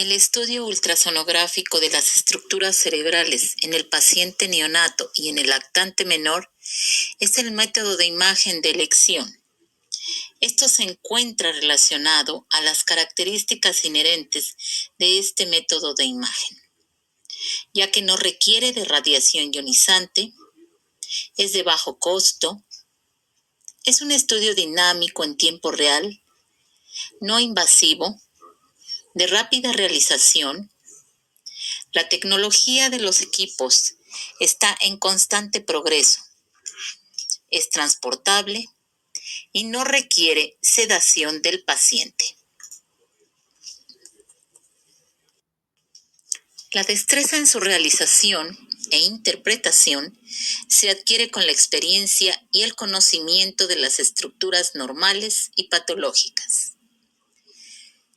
El estudio ultrasonográfico de las estructuras cerebrales en el paciente neonato y en el lactante menor es el método de imagen de elección. Esto se encuentra relacionado a las características inherentes de este método de imagen, ya que no requiere de radiación ionizante, es de bajo costo, es un estudio dinámico en tiempo real, no invasivo, de rápida realización. La tecnología de los equipos está en constante progreso, es transportable y no requiere sedación del paciente. La destreza en su realización e interpretación se adquiere con la experiencia y el conocimiento de las estructuras normales y patológicas.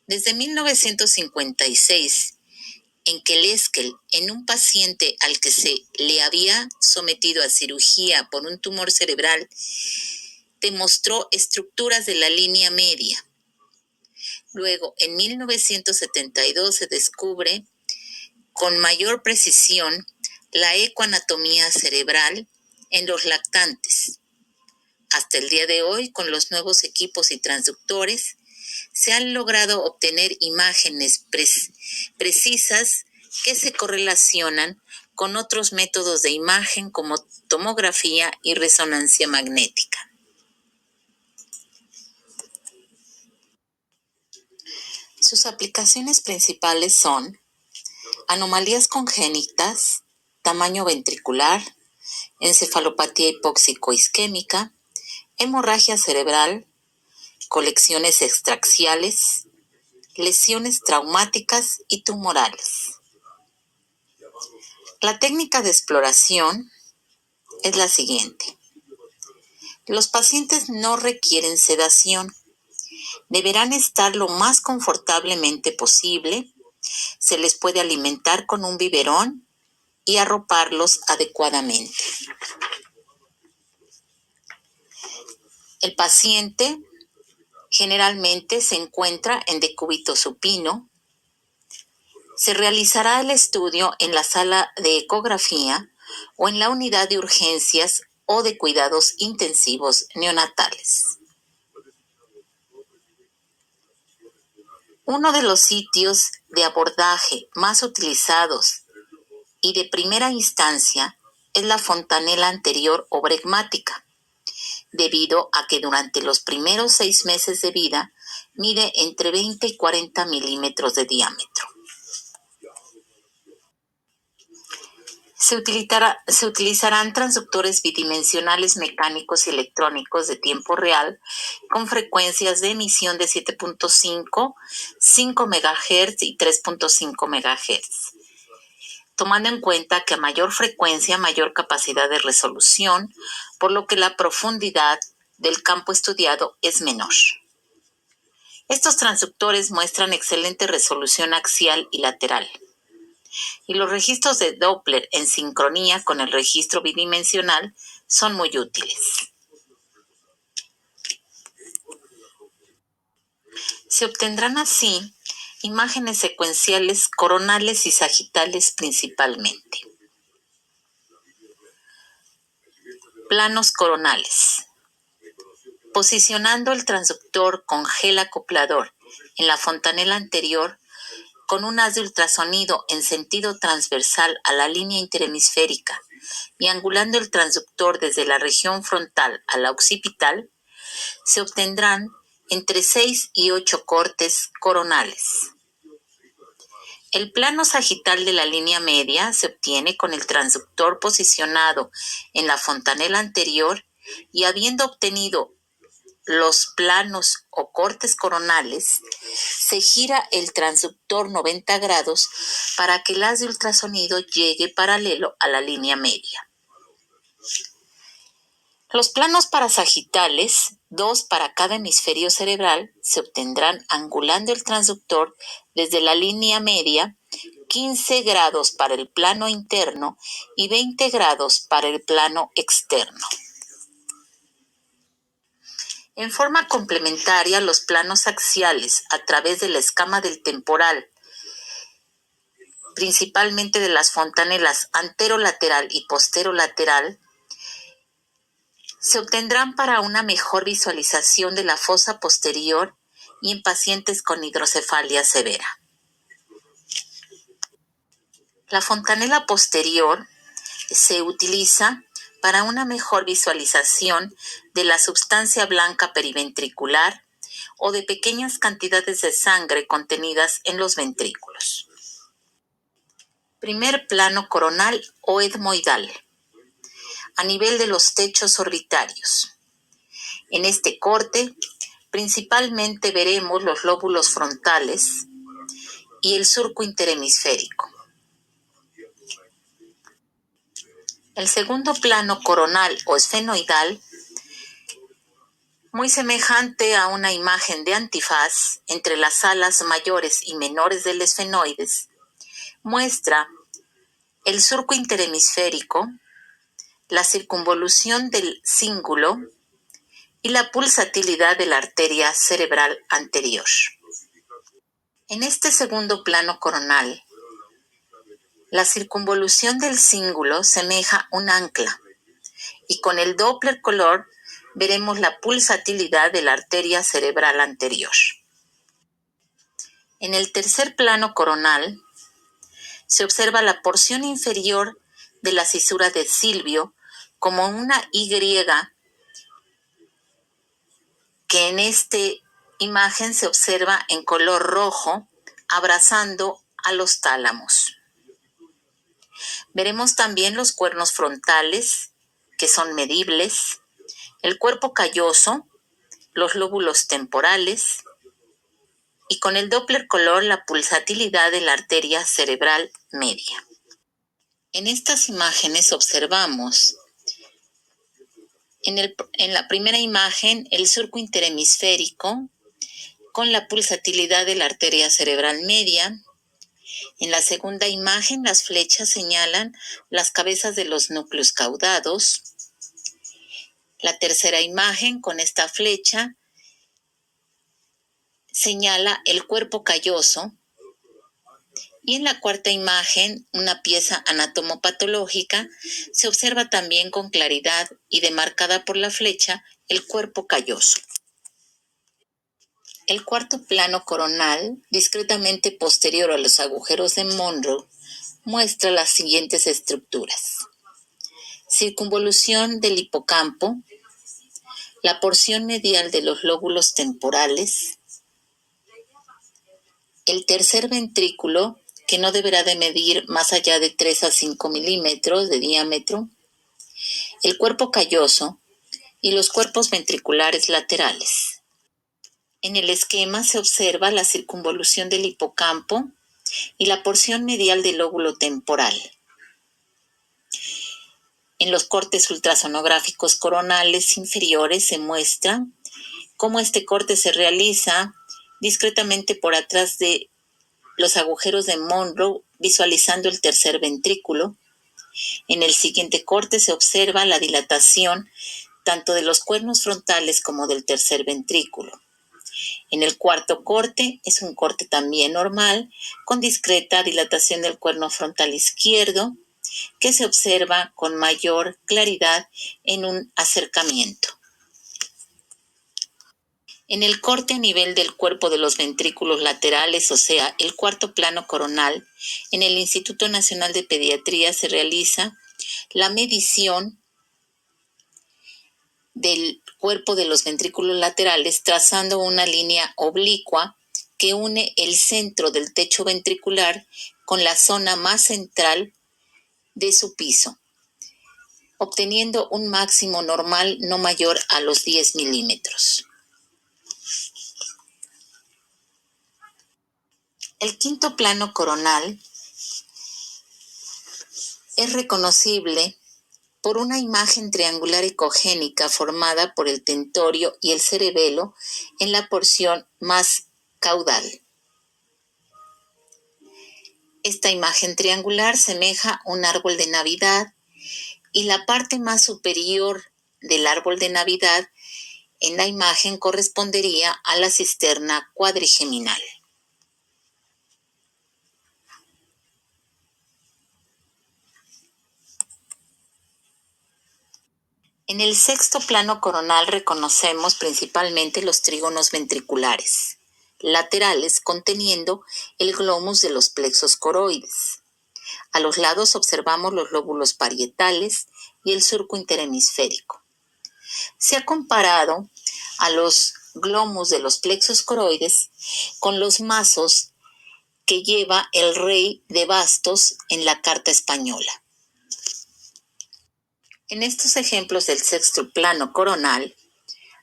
Desde 1956, en que Leskel, en un paciente al que se le había sometido a cirugía por un tumor cerebral, demostró estructuras de la línea media. Luego, en 1972 se descubre con mayor precisión la ecoanatomía cerebral en los lactantes. Hasta el día de hoy, con los nuevos equipos y transductores, se han logrado obtener imágenes precisas que se correlacionan con otros métodos de imagen como tomografía y resonancia magnética. Sus aplicaciones principales son anomalías congénitas, tamaño ventricular, encefalopatía hipóxico-isquémica, hemorragia cerebral, colecciones extraxiales, lesiones traumáticas y tumorales. La técnica de exploración es la siguiente. Los pacientes no requieren sedación. Deberán estar lo más confortablemente posible. Se les puede alimentar con un biberón y arroparlos adecuadamente. El paciente generalmente se encuentra en decúbito supino. Se realizará el estudio en la sala de ecografía o en la unidad de urgencias o de cuidados intensivos neonatales. Uno de los sitios de abordaje más utilizados y de primera instancia es la fontanela anterior o bregmática, debido a que durante los primeros 6 meses de vida mide entre 20 y 40 milímetros de diámetro. Se utilizarán transductores bidimensionales mecánicos y electrónicos de tiempo real con frecuencias de emisión de 7.5, 5 MHz y 3.5 MHz, tomando en cuenta que a mayor frecuencia, mayor capacidad de resolución, por lo que la profundidad del campo estudiado es menor. Estos transductores muestran excelente resolución axial y lateral, y los registros de Doppler en sincronía con el registro bidimensional son muy útiles. Se obtendrán así imágenes secuenciales coronales y sagitales principalmente. Planos coronales. Posicionando el transductor con gel acoplador en la fontanela anterior con un haz de ultrasonido en sentido transversal a la línea interhemisférica y angulando el transductor desde la región frontal a la occipital, se obtendrán entre 6 y 8 cortes coronales. El plano sagital de la línea media se obtiene con el transductor posicionado en la fontanela anterior y habiendo obtenido los planos o cortes coronales, se gira el transductor 90 grados para que el haz de ultrasonido llegue paralelo a la línea media. Los planos parasagitales, 2 para cada hemisferio cerebral, se obtendrán angulando el transductor desde la línea media, 15 grados para el plano interno y 20 grados para el plano externo. En forma complementaria, los planos axiales a través de la escama del temporal principalmente de las fontanelas anterolateral y posterolateral, se obtendrán para una mejor visualización de la fosa posterior y en pacientes con hidrocefalia severa. La fontanela posterior se utiliza para una mejor visualización de la sustancia blanca periventricular o de pequeñas cantidades de sangre contenidas en los ventrículos. Primer plano coronal o etmoidal, a nivel de los techos orbitarios. En este corte, principalmente veremos los lóbulos frontales y el surco interhemisférico. El segundo plano coronal o esfenoidal, muy semejante a una imagen de antifaz entre las alas mayores y menores del esfenoides, muestra el surco interhemisférico, la circunvolución del cíngulo y la pulsatilidad de la arteria cerebral anterior. En este segundo plano coronal, la circunvolución del cíngulo semeja un ancla y con el Doppler color veremos la pulsatilidad de la arteria cerebral anterior. En el tercer plano coronal se observa la porción inferior de la cisura de Silvio como una Y que en esta imagen se observa en color rojo abrazando a los tálamos. Veremos también los cuernos frontales, que son medibles, el cuerpo calloso, los lóbulos temporales y con el Doppler color la pulsatilidad de la arteria cerebral media. En estas imágenes observamos en la primera imagen el surco interhemisférico con la pulsatilidad de la arteria cerebral media. En la segunda imagen las flechas señalan las cabezas de los núcleos caudados. La tercera imagen con esta flecha señala el cuerpo calloso. Y en la cuarta imagen, una pieza anatomopatológica, se observa también con claridad y demarcada por la flecha el cuerpo calloso. El cuarto plano coronal, discretamente posterior a los agujeros de Monro, muestra las siguientes estructuras: circunvolución del hipocampo, la porción medial de los lóbulos temporales, el tercer ventrículo, que no deberá de medir más allá de 3 a 5 milímetros de diámetro, el cuerpo calloso y los cuerpos ventriculares laterales. En el esquema se observa la circunvolución del hipocampo y la porción medial del lóbulo temporal. En los cortes ultrasonográficos coronales inferiores se muestra cómo este corte se realiza discretamente por atrás de los agujeros de Monro, visualizando el tercer ventrículo. En el siguiente corte se observa la dilatación tanto de los cuernos frontales como del tercer ventrículo. En el cuarto corte es un corte también normal, con discreta dilatación del cuerno frontal izquierdo, que se observa con mayor claridad en un acercamiento. En el corte a nivel del cuerpo de los ventrículos laterales, o sea, el cuarto plano coronal, en el Instituto Nacional de Pediatría se realiza la medición del cuerpo de los ventrículos laterales trazando una línea oblicua que une el centro del techo ventricular con la zona más central de su piso, obteniendo un máximo normal no mayor a los 10 milímetros. El quinto plano coronal es reconocible por una imagen triangular ecogénica formada por el tentorio y el cerebelo en la porción más caudal. Esta imagen triangular semeja un árbol de Navidad y la parte más superior del árbol de Navidad en la imagen correspondería a la cisterna cuadrigeminal. En el sexto plano coronal reconocemos principalmente los trígonos ventriculares, laterales conteniendo el glomus de los plexos coroides. A los lados observamos los lóbulos parietales y el surco interhemisférico. Se ha comparado a los glomus de los plexos coroides con los mazos que lleva el rey de bastos en la carta española. En estos ejemplos del sexto plano coronal,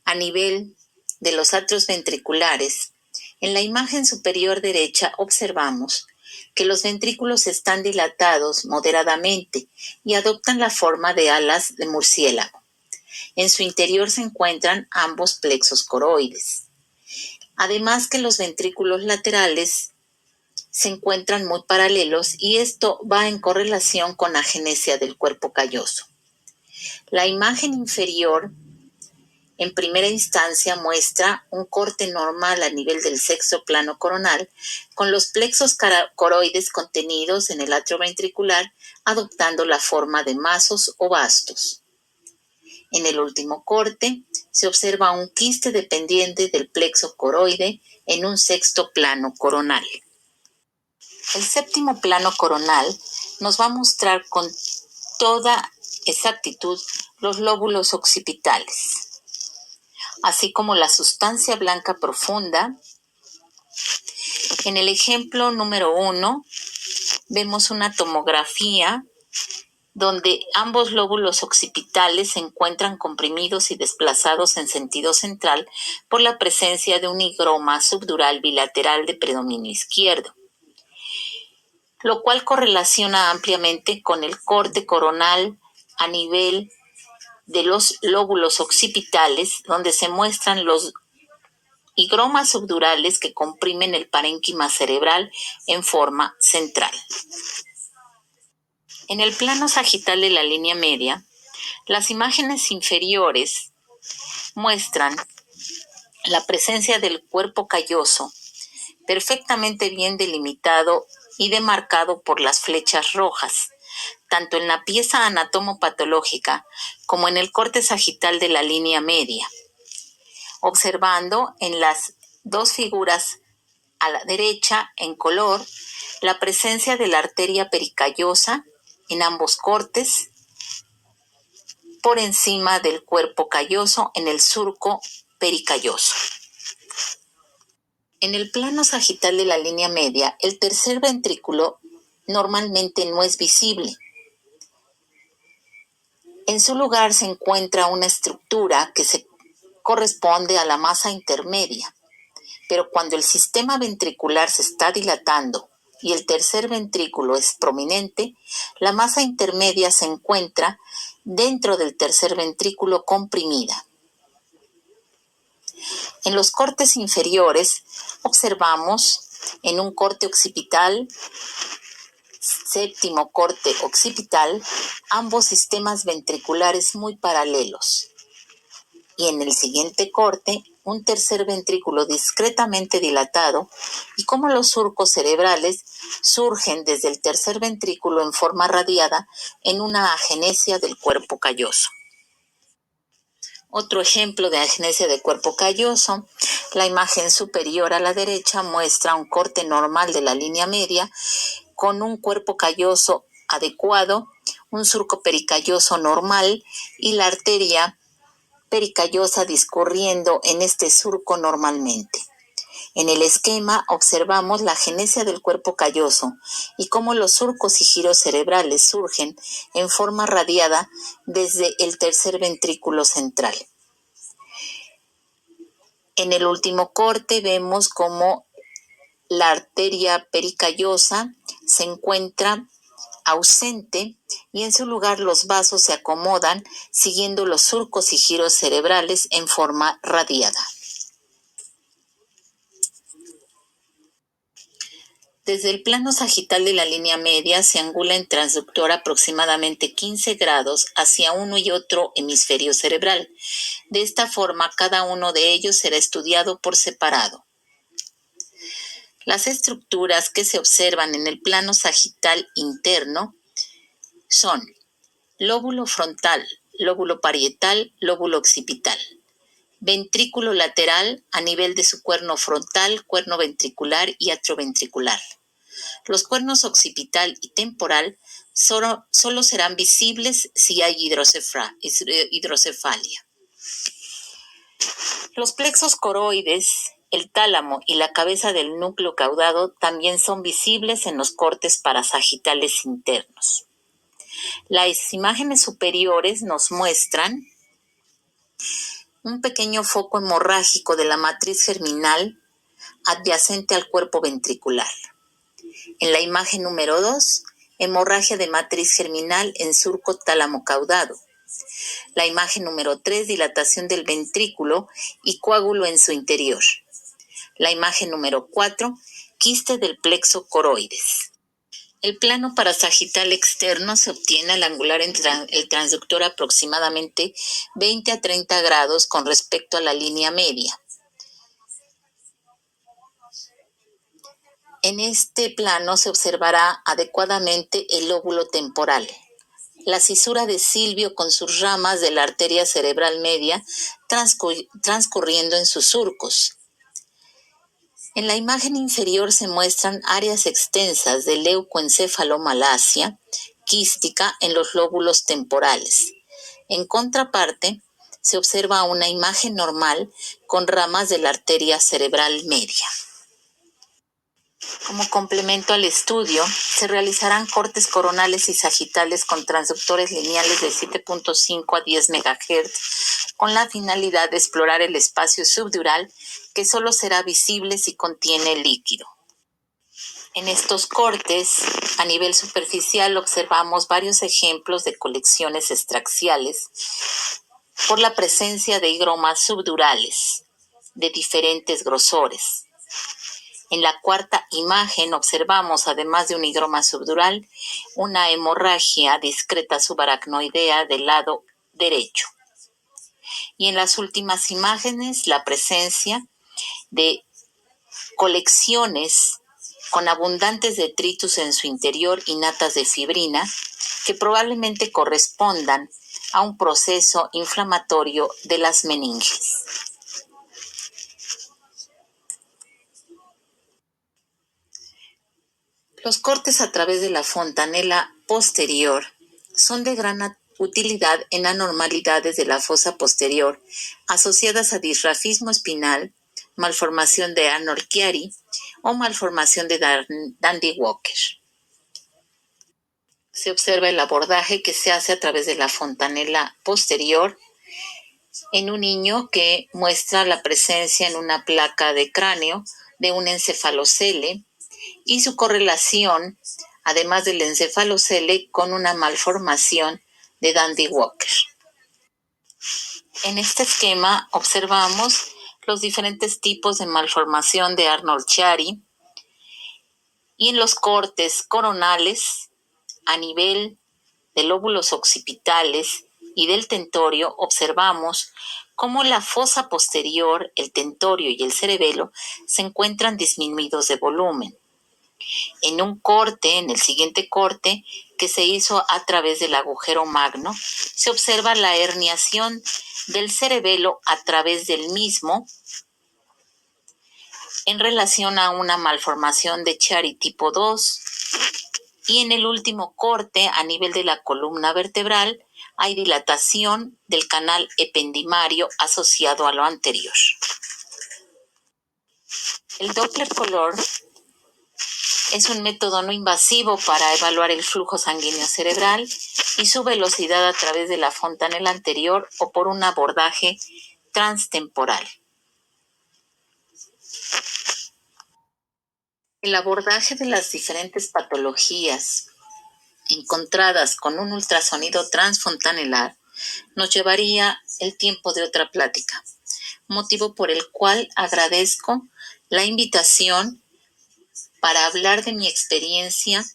a nivel de los atrios ventriculares, en la imagen superior derecha observamos que los ventrículos están dilatados moderadamente y adoptan la forma de alas de murciélago. En su interior se encuentran ambos plexos coroides. Además que los ventrículos laterales se encuentran muy paralelos y esto va en correlación con la agenesia del cuerpo calloso. La imagen inferior en primera instancia muestra un corte normal a nivel del sexto plano coronal con los plexos coroides contenidos en el atrio ventricular adoptando la forma de mazos o bastos. En el último corte se observa un quiste dependiente del plexo coroide en un sexto plano coronal. El séptimo plano coronal nos va a mostrar con toda exactitud los lóbulos occipitales, así como la sustancia blanca profunda. En el ejemplo número 1 vemos una tomografía donde ambos lóbulos occipitales se encuentran comprimidos y desplazados en sentido central por la presencia de un higroma subdural bilateral de predominio izquierdo, lo cual correlaciona ampliamente con el corte coronal a nivel de los lóbulos occipitales, donde se muestran los higromas subdurales que comprimen el parénquima cerebral en forma central. En el plano sagital de la línea media, las imágenes inferiores muestran la presencia del cuerpo calloso perfectamente bien delimitado y demarcado por las flechas rojas, tanto en la pieza anatomopatológica como en el corte sagital de la línea media, observando en las dos figuras a la derecha en color la presencia de la arteria pericallosa en ambos cortes por encima del cuerpo calloso en el surco pericalloso. En el plano sagital de la línea media, el tercer ventrículo normalmente no es visible. En su lugar se encuentra una estructura que se corresponde a la masa intermedia, pero cuando el sistema ventricular se está dilatando y el tercer ventrículo es prominente, la masa intermedia se encuentra dentro del tercer ventrículo comprimida. En los cortes inferiores observamos en un corte occipital, séptimo corte occipital, ambos sistemas ventriculares muy paralelos. Y en el siguiente corte, un tercer ventrículo discretamente dilatado y como los surcos cerebrales surgen desde el tercer ventrículo en forma radiada en una agenesia del cuerpo calloso. Otro ejemplo de agenesia de cuerpo calloso, la imagen superior a la derecha muestra un corte normal de la línea media con un cuerpo calloso adecuado, un surco pericalloso normal y la arteria pericallosa discurriendo en este surco normalmente. En el esquema observamos la agenesia del cuerpo calloso y cómo los surcos y giros cerebrales surgen en forma radiada desde el tercer ventrículo central. En el último corte vemos cómo la arteria pericallosa se encuentra ausente y en su lugar los vasos se acomodan siguiendo los surcos y giros cerebrales en forma radiada. Desde el plano sagital de la línea media se angula en transductor aproximadamente 15 grados hacia uno y otro hemisferio cerebral. De esta forma, cada uno de ellos será estudiado por separado. Las estructuras que se observan en el plano sagital interno son lóbulo frontal lóbulo parietal, lóbulo occipital. Ventrículo lateral a nivel de su cuerno frontal, cuerno ventricular y atrioventricular. Los cuernos occipital y temporal solo serán visibles si hay hidrocefalia. Los plexos coroides, el tálamo y la cabeza del núcleo caudado también son visibles en los cortes parasagitales internos. Las imágenes superiores nos muestran un pequeño foco hemorrágico de la matriz germinal adyacente al cuerpo ventricular. En la imagen número 2, hemorragia de matriz germinal en surco tálamo caudado. La imagen número 3, dilatación del ventrículo y coágulo en su interior. La imagen número 4, quiste del plexo coroides. El plano parasagital externo se obtiene al angular el transductor aproximadamente 20 a 30 grados con respecto a la línea media. En este plano se observará adecuadamente el lóbulo temporal, la cisura de Silvio con sus ramas de la arteria cerebral media transcurriendo en sus surcos. En la imagen inferior se muestran áreas extensas de leucoencefalomalacia quística en los lóbulos temporales. En contraparte, se observa una imagen normal con ramas de la arteria cerebral media. Como complemento al estudio, se realizarán cortes coronales y sagitales con transductores lineales de 7.5 a 10 MHz con la finalidad de explorar el espacio subdural que solo será visible si contiene líquido. En estos cortes, a nivel superficial, observamos varios ejemplos de colecciones extraxiales por la presencia de higromas subdurales de diferentes grosores. En la cuarta imagen observamos, además de un higroma subdural, una hemorragia discreta subaracnoidea del lado derecho. Y en las últimas imágenes, la presencia de colecciones con abundantes detritus en su interior y natas de fibrina que probablemente correspondan a un proceso inflamatorio de las meninges. Los cortes a través de la fontanela posterior son de gran utilidad en anormalidades de la fosa posterior asociadas a disrafismo espinal, malformación de Arnold-Chiari o malformación de Dandy-Walker. Se observa el abordaje que se hace a través de la fontanela posterior en un niño que muestra la presencia en una placa de cráneo de un encefalocele y su correlación, además del encefalocele, con una malformación de Dandy-Walker. En este esquema observamos los diferentes tipos de malformación de Arnold-Chiari y en los cortes coronales a nivel de lóbulos occipitales y del tentorio observamos cómo la fosa posterior, el tentorio y el cerebelo se encuentran disminuidos de volumen. En el siguiente corte, que se hizo a través del agujero magno, se observa la herniación del cerebelo a través del mismo en relación a una malformación de Chiari tipo 2. Y en el último corte, a nivel de la columna vertebral, hay dilatación del canal ependimario asociado a lo anterior. El Doppler color es un método no invasivo para evaluar el flujo sanguíneo cerebral y su velocidad a través de la fontanela anterior o por un abordaje transtemporal. El abordaje de las diferentes patologías encontradas con un ultrasonido transfontanelar nos llevaría el tiempo de otra plática, motivo por el cual agradezco la invitación para hablar de mi experiencia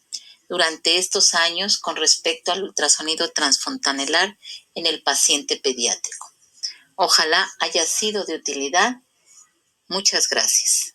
durante estos años con respecto al ultrasonido transfontanelar en el paciente pediátrico. Ojalá haya sido de utilidad. Muchas gracias.